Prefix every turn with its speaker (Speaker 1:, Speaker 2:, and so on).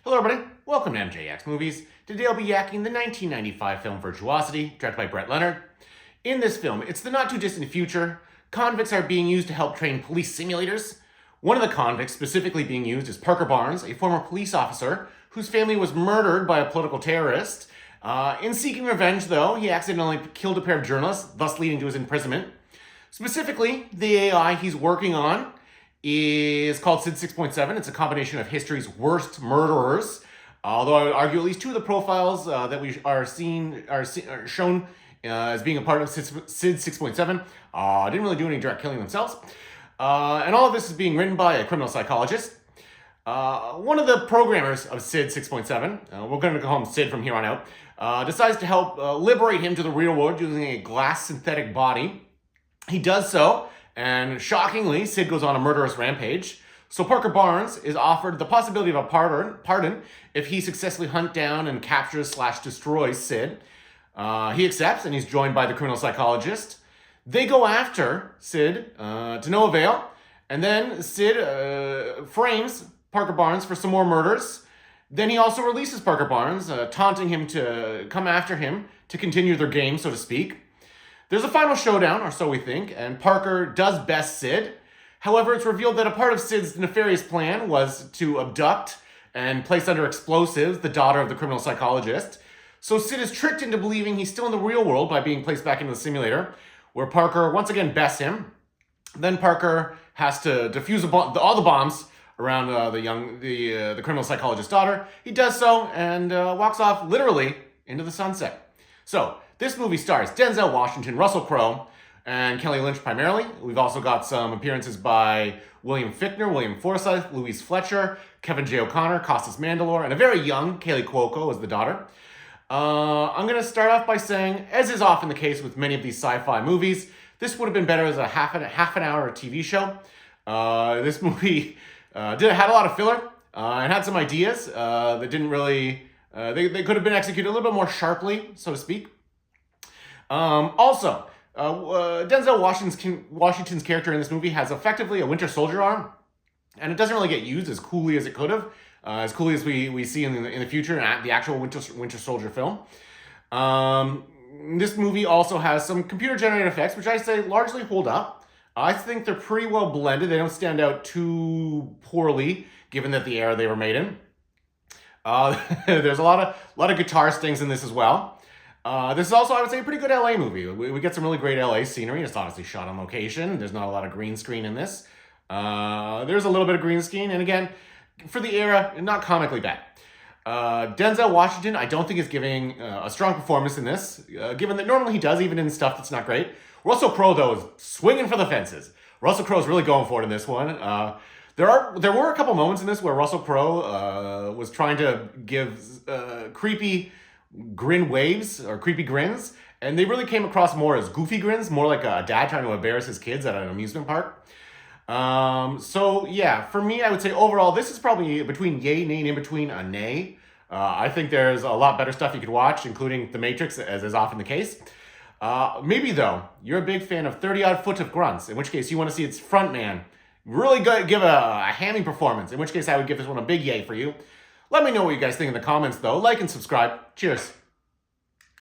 Speaker 1: Hello everybody, welcome to MJX Movies. Today I'll be yakking the 1995 film Virtuosity, directed by Leonard. In this film, it's the not too distant future. Convicts are being used to help train police simulators. One of the convicts specifically being used is Parker Barnes, a former police officer whose family was murdered by a political terrorist. In seeking revenge though, he accidentally killed a pair of journalists, thus leading to his imprisonment. Specifically, the AI he's working on is called SID 6.7. It's a combination of history's worst murderers. Although I would argue at least two of the profiles that we are shown as being a part of SID 6.7 didn't really do any direct killing themselves. And all of this is being written by a criminal psychologist. One of the programmers of SID 6.7, we're going to call him Sid from here on out, decides to help liberate him to the real world using a glass synthetic body. He does so, and shockingly, Sid goes on a murderous rampage. So Parker Barnes is offered the possibility of a pardon if he successfully hunts down and captures/destroys Sid. He accepts, and he's joined by the criminal psychologist. They go after Sid to no avail, and then Sid frames Parker Barnes for some more murders. Then he also releases Parker Barnes, taunting him to come after him to continue their game, so to speak. There's a final showdown, or so we think, and Parker does best Sid. However, it's revealed that a part of Sid's nefarious plan was to abduct and place under explosives the daughter of the criminal psychologist. So Sid is tricked into believing he's still in the real world by being placed back into the simulator, where Parker once again bests him. Then Parker has to defuse all the bombs around the criminal psychologist's daughter. He does so and walks off literally into the sunset. So this movie stars Denzel Washington, Russell Crowe, and Kelly Lynch primarily. We've also got some appearances by William Fichtner, William Forsythe, Louise Fletcher, Kevin J. O'Connor, Costas Mandylor, and a very young Kaylee Cuoco as the daughter. I'm going to start off by saying, as is often the case with many of these sci-fi movies, this would have been better as a half an hour TV show. This movie had a lot of filler and had some ideas that didn't really... they could have been executed a little bit more sharply, so to speak. Also, Denzel Washington's character in this movie has effectively a Winter Soldier arm, and it doesn't really get used as coolly as it could have, as coolly as we see in the future in the actual Winter Soldier film. This movie also has some computer-generated effects, which I say largely hold up. I think they're pretty well blended. They don't stand out too poorly, given that the era they were made in. There's a lot of guitar stings in this as well. This is also, I would say, a pretty good LA movie. We get some really great LA scenery. It's obviously shot on location. There's not a lot of green screen in this. There's a little bit of green screen, and again, for the era, not comically bad. Denzel Washington, I don't think is giving a strong performance in this, given that normally he does, even in stuff that's not great. Russell Crowe, though, is swinging for the fences. Russell Crowe's really going for it in this one. There were a couple moments in this where Russell Crowe was trying to give creepy grin waves or creepy grins, and they really came across more as goofy grins, more like a dad trying to embarrass his kids at an amusement park. So yeah, for me, I would say overall, this is probably between yay, nay, and in between a nay. I think there's a lot better stuff you could watch, including The Matrix, as is often the case. Maybe though, you're a big fan of 30-odd foot of grunts, in which case you want to see its frontman really give a hammy performance, in which case I would give this one a big yay for you. Let me know what you guys think in the comments, though. Like and subscribe. Cheers.